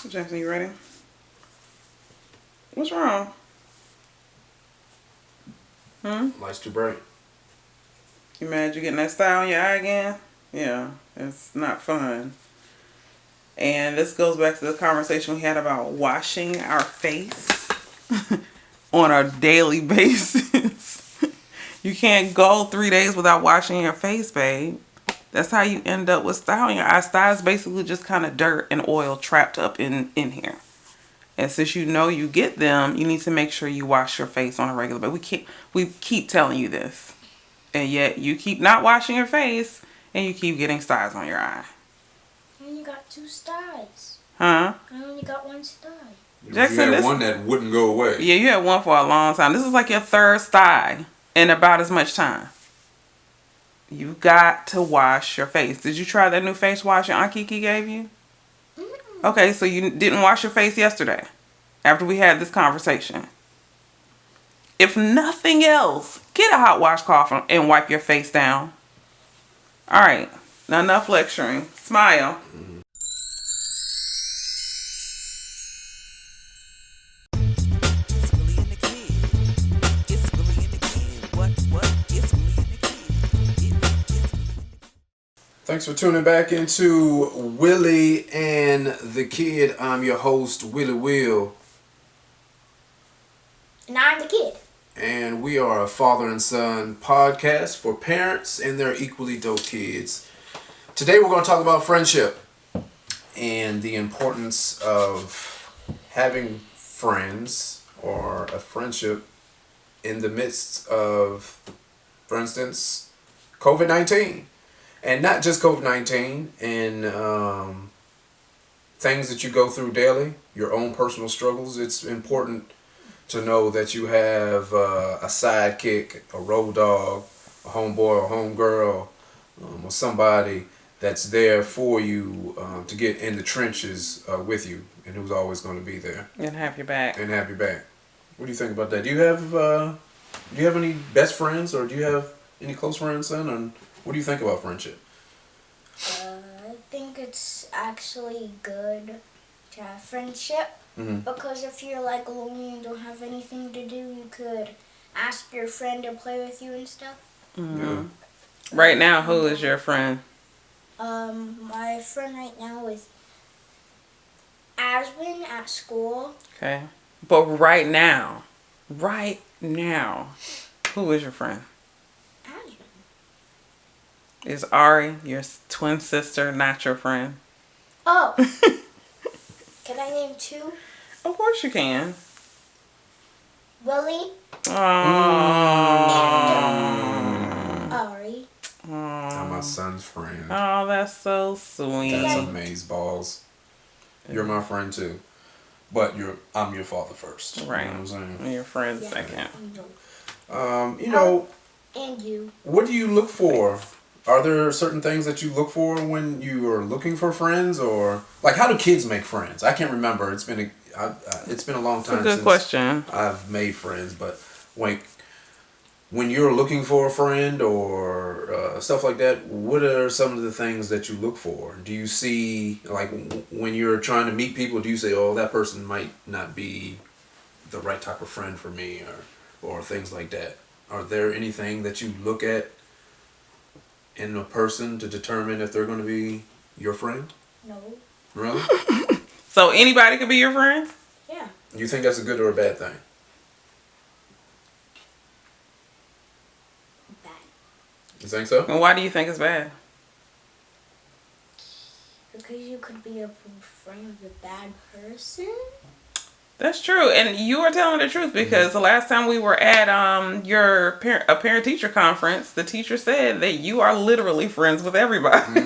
Jackson, you ready? What's wrong? Light's too bright. You mad you getting that style in your eye again? Yeah, it's not fun. And this goes back to the conversation we had about washing our face on a daily basis. You can't go 3 days without washing your face, babe. That's how you end up with style in your eye. Style is basically just kind of dirt and oil trapped up in here. And since you know you get them, you need to make sure you wash your face on a regular basis. We keep telling you this. And yet you keep not washing your face and you keep getting stars on your eye. I only got 2 stars. Huh? I only got 1 star. Jackson, you had one that wouldn't go away. Yeah, you had one for a long time. This is like your 3rd sty in about as much time. You got to wash your face. Did you try that new face wash your Aunt Kiki gave you? Okay, so you didn't wash your face yesterday after we had this conversation. If nothing else, get a hot washcloth and wipe your face down. All right, now enough lecturing. Smile. Thanks for tuning back into Willie and the Kid. I'm your host, Willie Will. And I'm the kid. And we are a father and son podcast for parents and their equally dope kids. Today we're going to talk about friendship and the importance of having friends or a friendship in the midst of, for instance, COVID-19. And not just COVID-19 and things that you go through daily, your own personal struggles. It's important to know that you have a sidekick, a road dog, a homeboy or homegirl, or somebody that's there for you to get in the trenches with you and who's always going to be there. And have your back. And have your back. What do you think about that? Do you have any best friends or do you have any close friends, son? And what do you think about friendship? I think it's actually good to have friendship. Because if you're like lonely and don't have anything to do, you could ask your friend to play with you and stuff. Yeah. Right now, who is your friend? My friend right now is Aswin at school. Okay. But right now, who is your friend? Aswin. Is Ari, your twin sister, not your friend? Oh. Can I name 2? Of course you can. Willie Aww. and Ari. I'm my son's friend. Oh, that's so sweet. That's amazeballs. You're my friend too. But I'm your father first. Right. You know what I'm saying? Your friend Yeah, second. You know, and you. what do you look for? Are there certain things that you look for when you are looking for friends, or like how do kids make friends? I can't remember. It's been a long time That's a good question. I've made friends, but when you're looking for a friend or stuff like that, what are some of the things that you look for? Do you see, like, when you're trying to meet people, do you say, oh, that person might not be the right type of friend for me, or things like that? Are there anything that you look at in a person to determine if they're going to be your friend? No. Really? So anybody could be your friend? Yeah. You think that's a good or a bad thing? Bad. You think so? And why do you think it's bad? Because you could be a friend with a bad person. That's true, and you are telling the truth because the last time we were at your parent-teacher conference, the teacher said that you are literally friends with everybody,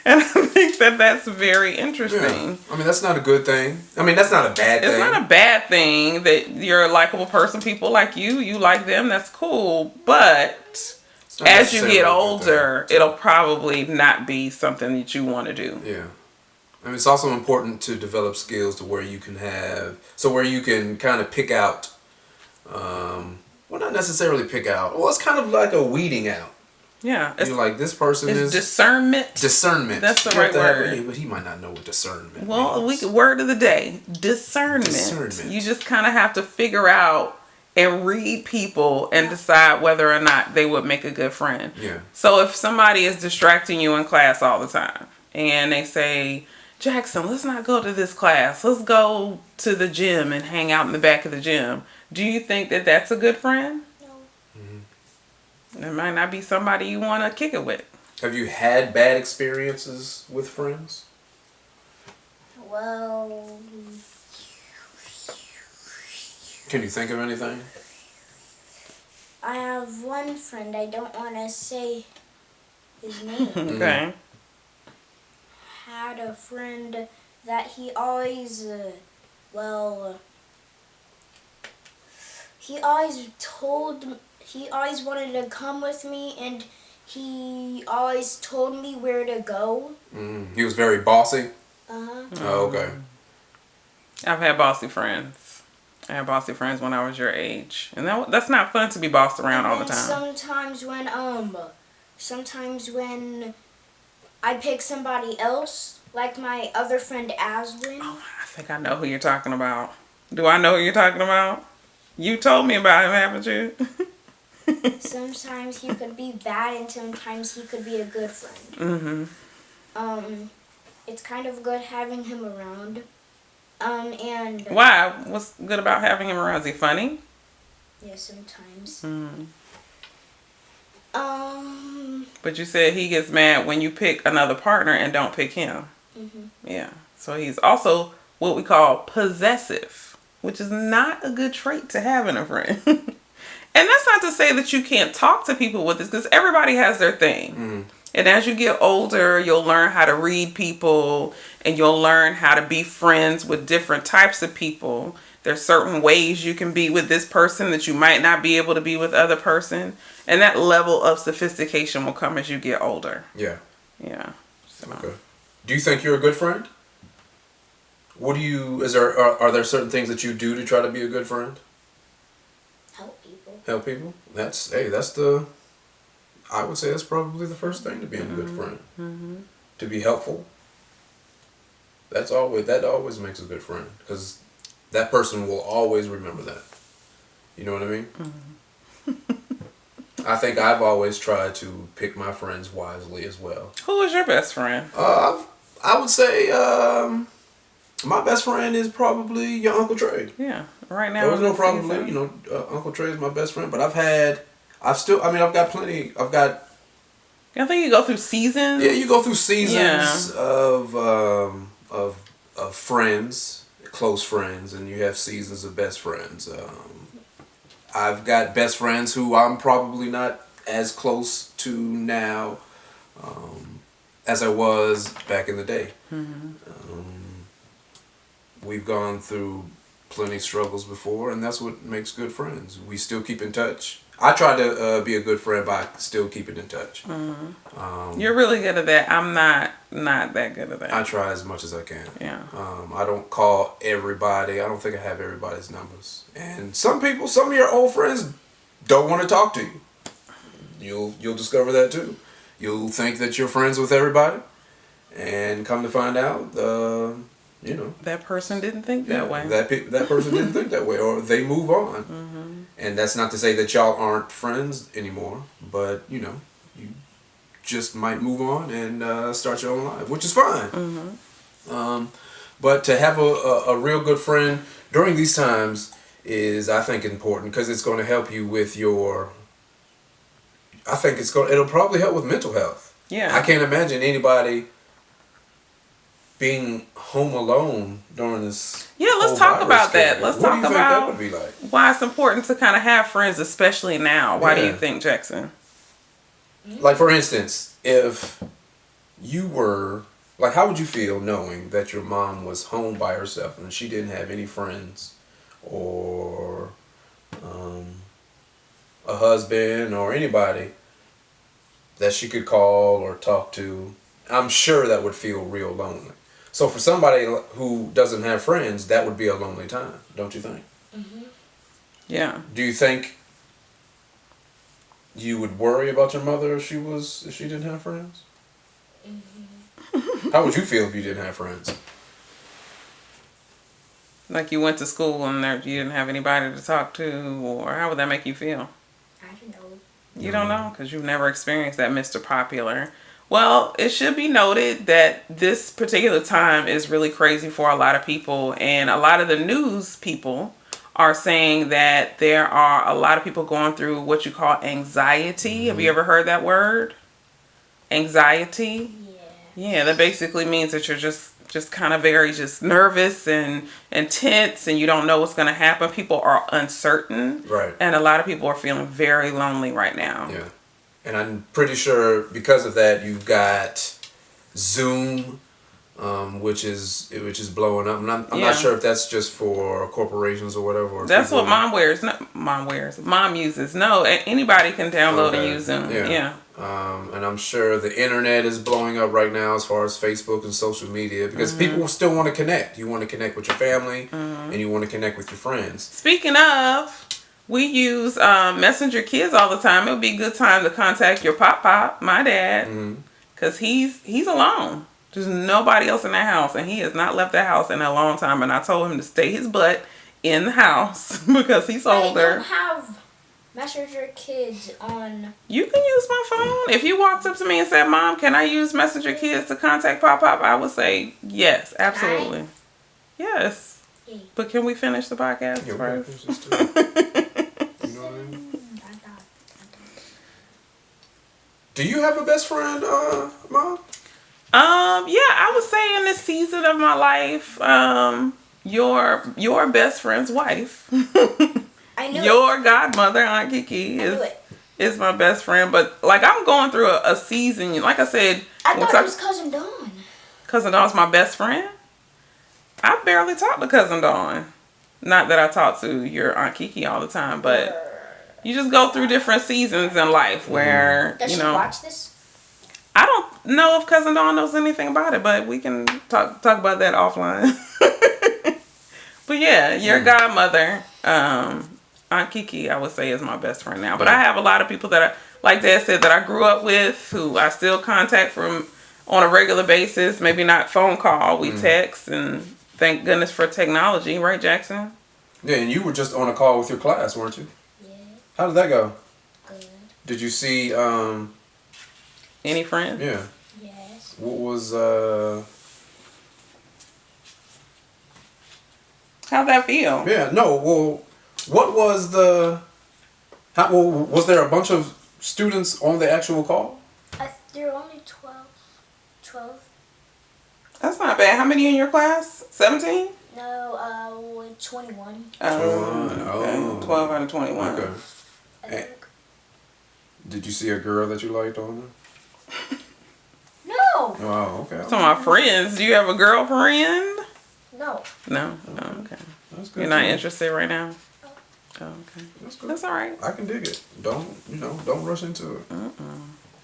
and I think that's very interesting. Yeah. I mean, that's not a good thing. I mean, that's not a bad thing. It's not a bad thing that you're a likable person. People like you like them. That's cool, but as you get older, it'll probably not be something that you want to do. Yeah. I mean, it's also important to develop skills to where you can kind of pick out, well, not necessarily pick out. Well, it's kind of like a weeding out. Yeah. You're like, this person It's is discernment. discernment. That's the You have right to have- word. but he might not know what discernment Well, means. word of the day, discernment. Discernment. You just kind of have to figure out and read people and decide whether or not they would make a good friend. Yeah. So if somebody is distracting you in class all the time and they say, Jackson, let's not go to this class. Let's go to the gym and hang out in the back of the gym. Do you think that that's a good friend? No. It might not be somebody you want to kick it with. Have you had bad experiences with friends? Well, Can you think of anything? I have one friend. I don't want to say his name. Okay. Had a friend that he always, he always wanted to come with me, and he always told me where to go. He was very bossy. Uh-huh. Oh, okay. I've had bossy friends. I had bossy friends when I was your age. And that's not fun to be bossed around all the time. Sometimes when I pick somebody else, like my other friend Aswin. Oh, I think I know who you're talking about. Do I know who you're talking about? You told me about him, haven't you? Sometimes he could be bad and sometimes he could be a good friend. Mm-hmm. It's kind of good having him around. And Why? What's good about having him around? Is he funny? yeah, sometimes. Mm. But you said he gets mad when you pick another partner and don't pick him. Mm-hmm. Yeah. So he's also what we call possessive, which is not a good trait to have in a friend. And that's not to say that you can't talk to people with this, because everybody has their thing. And as you get older, you'll learn how to read people and you'll learn how to be friends with different types of people. There's certain ways you can be with this person that you might not be able to be with other person. And that level of sophistication will come as you get older. Yeah. Yeah. So. Okay. Do you think you're a good friend? Are there certain things that you do to try to be a good friend? Help people? I would say that's probably the first thing to being a good friend. Mm-hmm. To be helpful. That always makes a good friend, because that person will always remember that. You know what I mean? Mm-hmm. I think I've always tried to pick my friends wisely as well. Who is your best friend? I would say my best friend is probably your Uncle Trey. Yeah, right now. There was no probably, Uncle Trey is my best friend, but I've got plenty. I think you go through seasons. Yeah, you go through seasons of friends, close friends, and you have seasons of best friends. I've got best friends who I'm probably not as close to now as I was back in the day. We've gone through plenty of struggles before, and that's what makes good friends. We still keep in touch. I try to be a good friend by still keeping in touch. You're really good at that. I'm not that good at that. I try as much as I can. Yeah. I don't call everybody. I don't think I have everybody's numbers. And some of your old friends don't want to talk to you. You'll discover that too. You'll think that you're friends with everybody, and come to find out, that person didn't think that way. That person didn't think that way, or they move on. And that's not to say that y'all aren't friends anymore, but you just might move on and start your own life, which is fine. But to have a real good friend during these times is, I think, important, because it's going to help you with it'll probably help with mental health. Yeah. I can't imagine anybody being home alone during this. Yeah, let's whole talk virus about that. scare. Let's What talk do you think about that would be like? why it's important to kind of have friends, especially now. Why do you Yeah. think, Jackson? Like, for instance, if you were, like, how would you feel knowing that your mom was home by herself and she didn't have any friends or a husband or anybody that she could call or talk to? I'm sure that would feel real lonely. So for somebody who doesn't have friends, that would be a lonely time, don't you think? Yeah. Do you think you would worry about your mother if she didn't have friends? How would you feel if you didn't have friends? Like you went to school and you didn't have anybody to talk to, or how would that make you feel? I don't know. You don't know because you've never experienced that Mr. Popular. Well, it should be noted that this particular time is really crazy for a lot of people, and a lot of the news people are saying that there are a lot of people going through what you call anxiety. Mm-hmm. Have you ever heard that word? Anxiety? Yeah, that basically means that you're just kind of very just nervous and tense, and you don't know what's going to happen. People are uncertain. Right. And a lot of people are feeling very lonely right now. Yeah. And I'm pretty sure because of that, you've got Zoom, which is blowing up. And I'm not sure if that's just for corporations or whatever. Or that's what Mom uses. No, anybody can download and use Zoom. Yeah. And I'm sure the internet is blowing up right now as far as Facebook and social media because people still want to connect. You want to connect with your family and you want to connect with your friends. Speaking of, we use Messenger Kids all the time. It would be a good time to contact your pop, my dad, because he's alone. There's nobody else in that house, and he has not left the house in a long time. And I told him to stay his butt in the house because he's older. I don't have Messenger Kids on. You can use my phone. If you walked up to me and said, "Mom, can I use Messenger Kids to contact Pop?" I would say yes, absolutely. Yes. Yeah. But can we finish the podcast first? You know what I mean? Do you have a best friend, Mom? Yeah, I would say in this season of my life, your best friend's wife. I knew your godmother, Aunt Kiki, is my best friend. But like I'm going through a season. Like I said, I thought it was Cousin Dawn. Cousin Dawn's my best friend. I barely talk to Cousin Dawn. Not that I talk to your Aunt Kiki all the time, but you just go through different seasons in life where Does she watch this? I don't know if Cousin Dawn knows anything about it, but we can talk about that offline. But yeah, your godmother, Aunt Kiki, I would say is my best friend now. But I have a lot of people that like Dad said, that I grew up with, who I still contact on a regular basis. Maybe not phone call, we text, and thank goodness for technology, right, Jackson? Yeah, and you were just on a call with your class, weren't you? Yeah. How did that go? Good. Did you see any friends? Yeah. Yes. What was How'd that feel? Yeah, no, well, what was was there a bunch of students on the actual call? There were only 12. That's not bad. How many in your class? 17? No, 21. 21. Okay. 12 out of 21. Okay. I think. Did you see a girl that you liked on there? No. Oh, okay. So my friends, do you have a girlfriend? No. No? Oh, okay. That's good. You're not interested right now? No. Oh, okay. That's good. That's all right. I can dig it. Don't rush into it.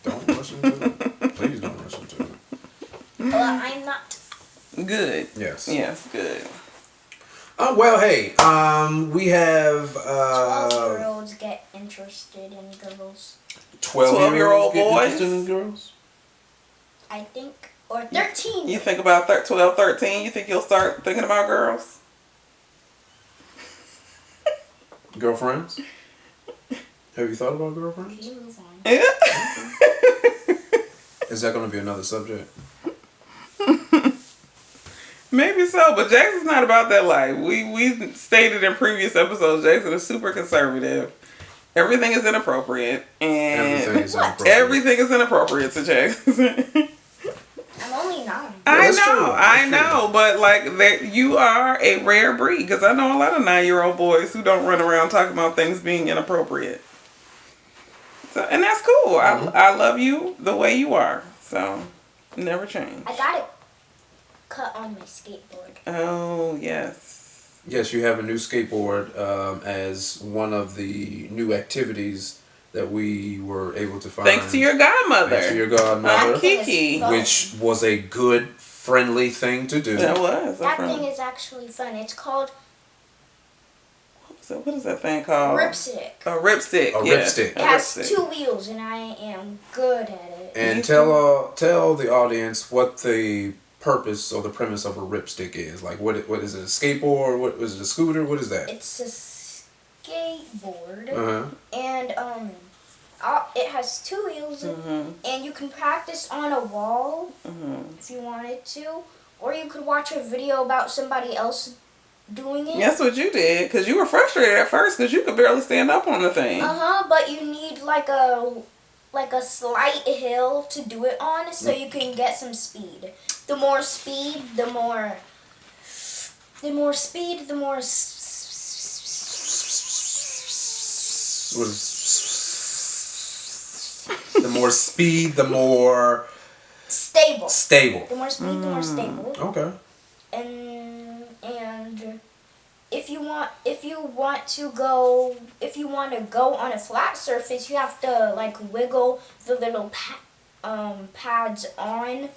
Don't rush into it. Please don't rush into it. Well, I'm not. Good. Yes. Yes, good. Well, hey, we have 12-year-olds get interested in girls. 12-year-old get boys? interested in girls? I think. Or 13. You think about 12, 13? You think you'll start thinking about girls? Girlfriends? Have you thought about girlfriends? You move on. Yeah. Is that going to be another subject? Maybe so, but Jackson's not about that life. We stated in previous episodes, Jackson is super conservative. Everything is inappropriate. And everything is inappropriate to Jackson. I'm only 9. I know, but like that, you are a rare breed, because I know a lot of 9-year-old boys who don't run around talking about things being inappropriate. So, and that's cool. I love you the way you are. So never change. I got it cut on my skateboard. Oh yes. Yes, you have a new skateboard as one of the new activities that we were able to find. Thanks to your godmother. Thanks to your godmother. Kiki. Which was a good, friendly thing to do. That was. That thing is actually fun. It's called... So what is that thing called? Ripstick. A ripstick. A yeah. ripstick. It has 2 wheels, and I am good at it. And tell the audience what the purpose or the premise of a ripstick is. Like, what is it? A skateboard? What is it? A scooter? What is that? It's a skateboard, Uh-huh. and it has 2 wheels, and you can practice on a wall if you wanted to, or you could watch a video about somebody else doing it. That's what you did, because you were frustrated at first because you could barely stand up on the thing. But you need like a slight hill to do it on, so you can get some speed. The more speed, the more speed, the more The more speed, the more stable. stable. The more speed, the more stable. Okay. And if you want to go on a flat surface, you have to like wiggle the little pads on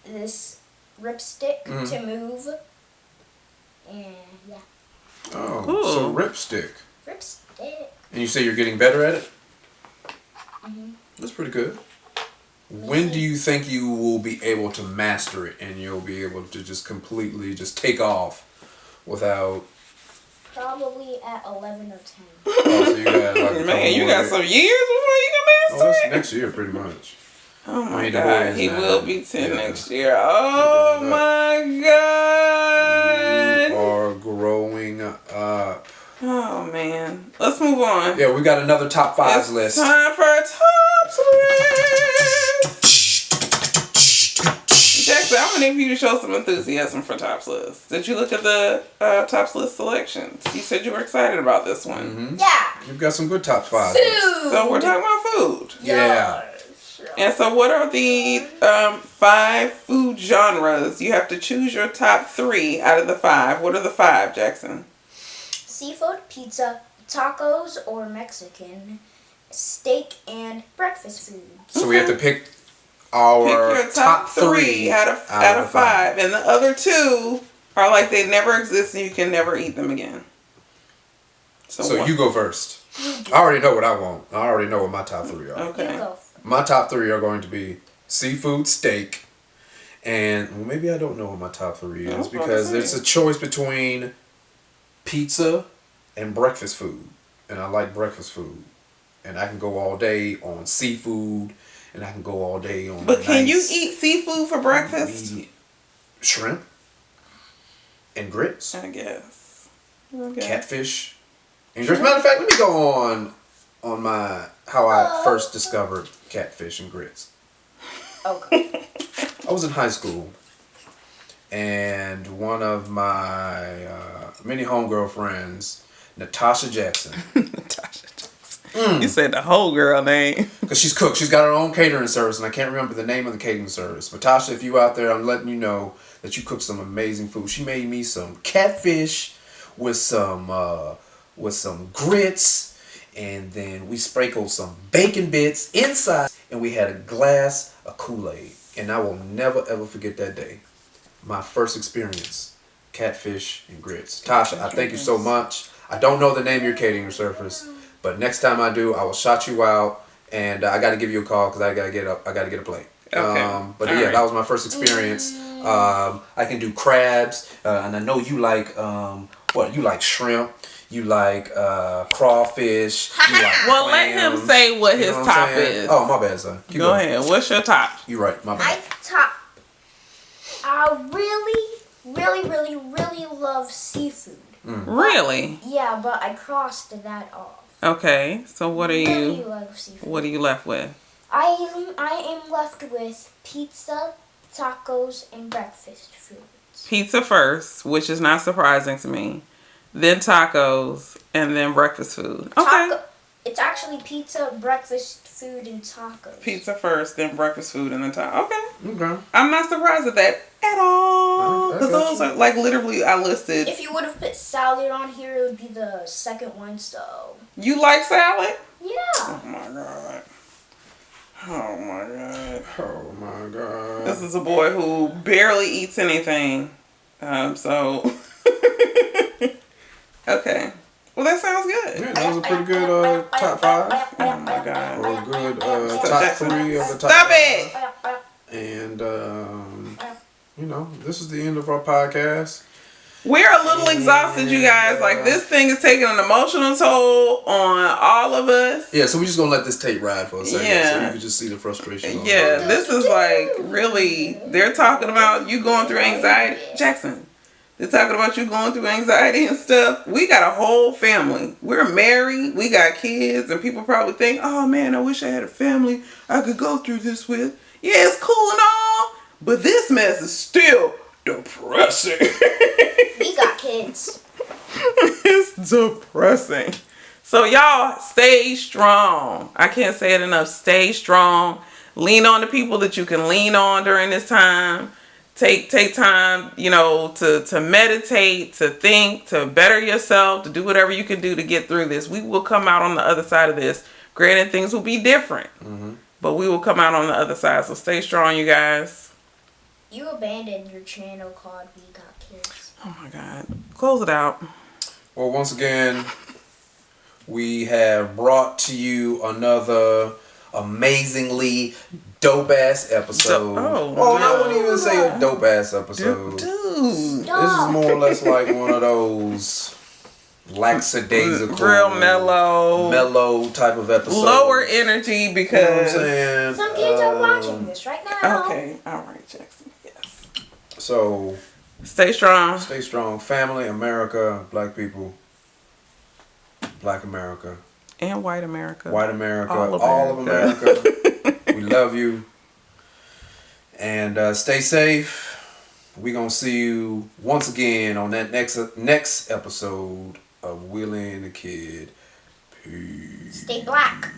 this ripstick to move. And yeah, Oh, Cool. so ripstick. ripstick. And you say you're getting better at it? That's pretty good. When do you think you will be able to master it and you'll be able to just completely just take off without... Probably at 11 or 10. Oh, so you got like a couple Man, you more got days. some years before you can Oh, master that's it. next year pretty much. Oh my I mean, the God, boys he now. will be 10 Yeah. next year. Oh You my God. are growing up. Oh man, let's move on. Yeah, we got another top 5 It's list. time for a tops list. Jackson, I'm gonna need you to show some enthusiasm for tops list. Did you look at the tops list selections? You said you were excited about this one. Yeah. You've got some good top 5. Food. So we're talking about food. Yeah. And so what are the 5 food genres? You have to choose your top 3 out of the 5. What are the 5, Jackson? Seafood, pizza, tacos or Mexican, steak, and breakfast food. So we have to pick our Pick your top 3 out of 5. And the other 2 are like they never exist and you can never eat them again. So you go first. I already know what I want. I already know what my top 3 are. Okay. You go. My top 3 are going to be seafood, steak, and well, maybe I don't know what my top 3 I was is about to because say. there's a choice between pizza and breakfast food, and I like breakfast food, and I can go all day on seafood, and I can go all day on. But can you nice eat seafood for breakfast? shrimp and grits, I guess. Okay. catfish, and grits? Matter of fact, let me go on my how I first discovered catfish and grits. Okay. I was in high school, and one of my many homegirl friends, Natasha Jackson, Natasha Jackson. You said the whole girl name. because she's cooked. She's got her own catering service, and I can't remember the name of the catering service. Natasha, if you out there, I'm letting you know that you cook some amazing food. She made me some catfish with some grits, and then we sprinkled some bacon bits inside, and we had a glass of Kool-Aid. And I will never ever forget that day. My first experience, catfish and grits. Tasha, I thank you so much. I don't know the name of your catering service, but next time I do, I will shout you out, and I got to give you a call because I got to get up. I got to get a plate. Okay. But All yeah, right. that was my first experience. I can do crabs, and I know you like what? You like shrimp. You like crawfish. You like Well, let him clams. say what You his know I'm top saying? is. Oh, my bad, son. Keep Go going. ahead. What's your top? You right. My My bad. top. I really love seafood. Really? Yeah, but I crossed that off. Okay. So what are Really you? love seafood. What are you left with? I am left with pizza, tacos, and breakfast foods. Pizza first, which is not surprising to me. Then tacos, and then breakfast food. Okay. It's actually pizza, breakfast food, and tacos. Pizza first, then breakfast food, and then tacos. Okay. Okay. I'm not surprised at that at all. I Because got those you. are like literally I listed. If you would have put salad on here, it would be the second one. So You like salad? yeah. Oh my god. Oh my god. Oh my God. This is a boy who barely eats anything. So okay. Well, that sounds good. Yeah, that was a pretty good top 5. Oh my God. Or a good top 3 of the top Stop 5. it! And, this is the end of our podcast. We're a little exhausted, you guys. Like, this thing is taking an emotional toll on all of us. Yeah, so we're just going to let this tape ride for a second. Yeah. So you can just see the frustration. Yeah, this is like, really, they're talking about you going through anxiety. Jackson, they're talking about you going through anxiety and stuff. We got a whole family. We're married. We got kids. And people probably think, oh, man, I wish I had a family I could go through this with. Yeah, it's cool and all. But this mess is still depressing. We got kids. It's depressing. So y'all stay strong. I can't say it enough. Stay strong. Lean on the people that you can lean on during this time. Take time, to meditate, to think, to better yourself, to do whatever you can do to get through this. We will come out on the other side of this. Granted, things will be different. Mm-hmm. But we will come out on the other side. So stay strong, you guys. You abandoned your channel called We Got Kids. Oh my God. Close it out. Well, once again, we have brought to you another amazingly dope-ass episode. I wouldn't even say a dope-ass episode. Dude. This is more or less like one of those lackadaisical, real mellow type of episode. Lower energy because... You know what I'm saying? Some kids are watching this right now. Okay. All right, Jackson. Yes. So... Stay strong. Stay strong. Family, America, black people, black America. And white America. White America. All of America. We love you. And stay safe. We're going to see you once again on that next episode of Willie and the Kid. Peace. Stay black.